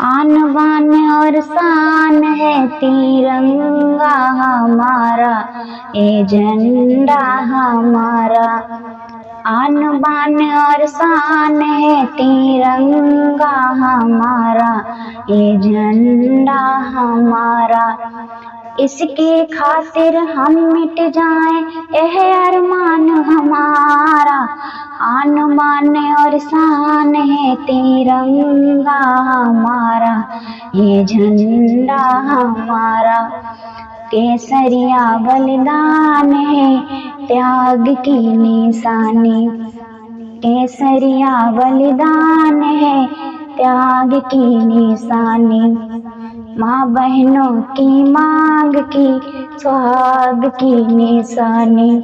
आन बान और शान है तिरंगा हमारा, ये झंडा हमारा। आन बान और शान है तिरंगा हमारा, ये झंडा हमारा। इसके खातिर हम मिट जाएं यह अरमान हमारा। आन बान और शान है तिरंगा हमारा, ये झंडा हमारा। केसरिया बलिदान है त्याग की निशानी, केसरिया बलिदान है त्याग की निशानी। माँ बहनों की मांग की सुहाग की निशानी।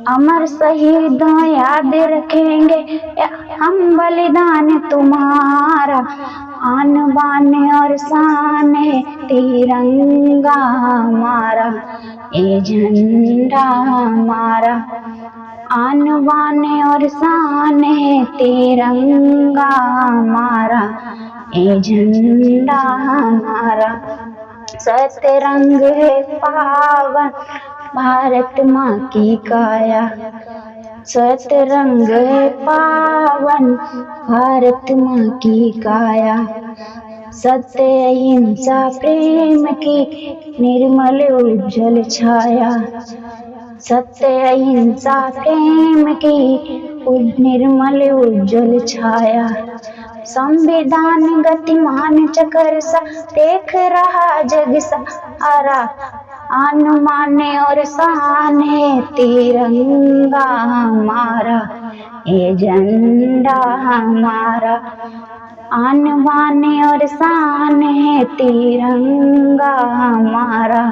अमर शहीदों याद रखेंगे हम बलिदान तुम्हारा। आन बान और शान है तिरंगा हमारा, ये झंडा हमारा। आन बान और शान है तिरंगा हमारा, ये झंडा हमारा। सतरंग है पावन भारत माँ की काया, सतरंग है पावन भारत माँ की काया। सत्य अहिंसा प्रेम की निर्मल उज्जवल छाया, सत्य अहिंसा प्रेम की निर्मल उज्जवल छाया। संविधान गतिमान चक्र सा देख रहा जग सारा। आन बान और शान है तिरंगा हमारा, ये झंडा हमारा। आन बान और शान है तिरंगा हमारा,